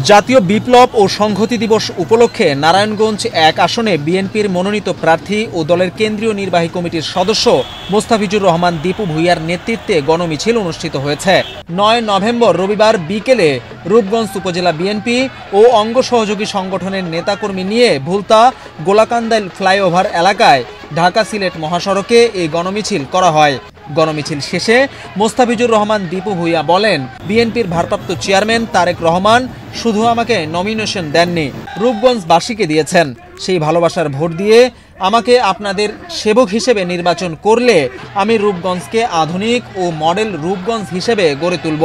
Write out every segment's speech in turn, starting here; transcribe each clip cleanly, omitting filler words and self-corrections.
জাতীয় বিপ্লব ও সংহতি দিবস উপলক্ষে নারায়ণগঞ্জ ১ আসনে বিএনপির মনোনীত প্রার্থী ও দলের কেন্দ্রীয় নির্বাহী কমিটির সদস্য মোস্তাফিজুর রহমান দীপু ভূঁইয়ার নেতৃত্বে গণমিছিল অনুষ্ঠিত হয়েছে। ৯ নভেম্বর রবিবার বিকেলে রূপগঞ্জ উপজেলা বিএনপি ও অঙ্গ সহযোগী সংগঠনের নেতাকর্মী নিয়ে ভুলতা গোলাকান্দাইল ফ্লাইওভার এলাকায় ঢাকা সিলেট মহাসড়কে এই গণমিছিল করা হয়। গণমিছিল শেষে মোস্তাফিজুর রহমান দীপু ভূঁইয়া বলেন, বিএনপির ভারপ্রাপ্ত চেয়ারম্যান তারেক রহমান শুধু আমাকে নমিনেশন দেননি, রূপগঞ্জবাসীকে দিয়েছেন। সেই ভালোবাসার ভোট দিয়ে আমাকে আপনাদের সেবক হিসেবে নির্বাচন করলে আমি রূপগঞ্জকে আধুনিক ও মডেল রূপগঞ্জ হিসেবে গড়ে তুলব।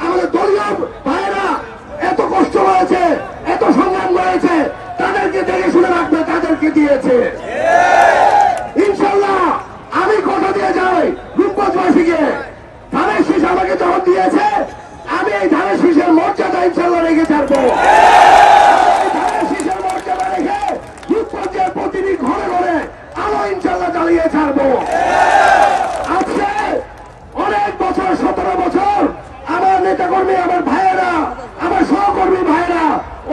আমাদের দলীয় ভাইয়েরা এত কষ্ট হয়েছে, এত সংগ্রাম করেছে, তাদেরকে দেখে শুনে রাখবে, তাদেরকে দিয়েছে। ইনশাল্লাহ আমি কথা দিয়ে যাই রূপগঞ্জবাসীকে, ধানের শীষ আমাকে যখন দিয়েছে আমি এই ধানের শীষের মর্যাদা ইনশাল্লাহ রেখে ছাড়বো। ধানের শীষের মর্যাদা রেখে রূপগঞ্জের প্রতিটি ঘরে ঘরে আলো ইনশাল্লাহ জ্বালিয়ে ছাড়বো। আজকে অনেক বছর, 17 বছর আমার নেতাকর্মী, আমার ভাইয়েরা, আমার সহকর্মী ভাইয়েরা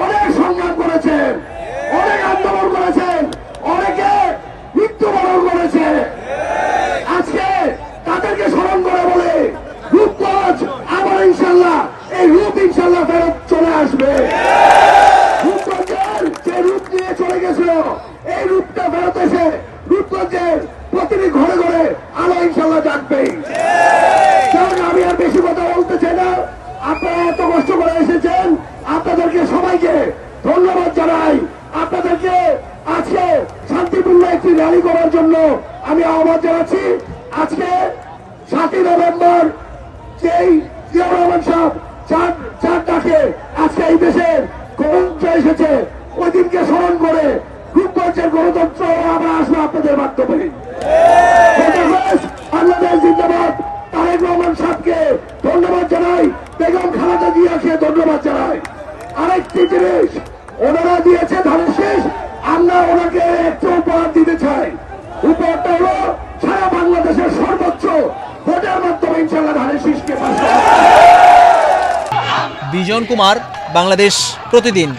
অনেক সংগ্রাম করেছেন, অনেক আন্দোলন করেছেন, অনেকে মৃত্যুবরণ করেছে। আজকে তাদেরকে স্মরণ করে বলে রূপগঞ্জ আবার ইনশাল্লাহ এই রূপ ইনশাল্লাহ ফেরত চলে আসবে। রূপগঞ্জের যে রূপ নিয়ে চলে গেছিল এই রূপটা ফেরত এসে রূপগঞ্জের প্রতিটি ঘরে ঘরে আলো ইনশাল্লাহ জাগবে। আমি আর বেশি কথা বলতে চাই না, আপনারা এত কষ্ট করে এসেছেন, আপনাদেরকে সবাইকে ধন্যবাদ জানাই। আপনাদেরকে আজকে শান্তিপূর্ণ একটি র্যালি করার জন্য আমি আহ্বান জানাচ্ছি। আজকে 7 নভেম্বর যেই জিয়াউর রহমান সাহেব চার ডাকে আজকে এই দেশের গণতন্ত্র এসেছে, ওই দিনকে স্মরণ করে রূপগঞ্জের গণতন্ত্র আমরা আসবো আপনাদের মাধ্যমে। বাংলাদেশ জিন্দাবাদ। তারেক রহমান সাহেবকে ধন্যবাদ জানাই, বেগম খালেদা জিয়াকে ধন্যবাদ জানাই। আরেকটি জিনিস, ওনারা দিয়েছে ধানের শীষ, আমরা ওনাকে একটু উপহার দিতে চাই। উপহারটা হলো সারা বাংলাদেশের সর্বোচ্চ ভোটের মাধ্যমে ইনশাল্লাহ ধানের শীষকে পাশ। বিজন কুমার, বাংলাদেশ প্রতিদিন।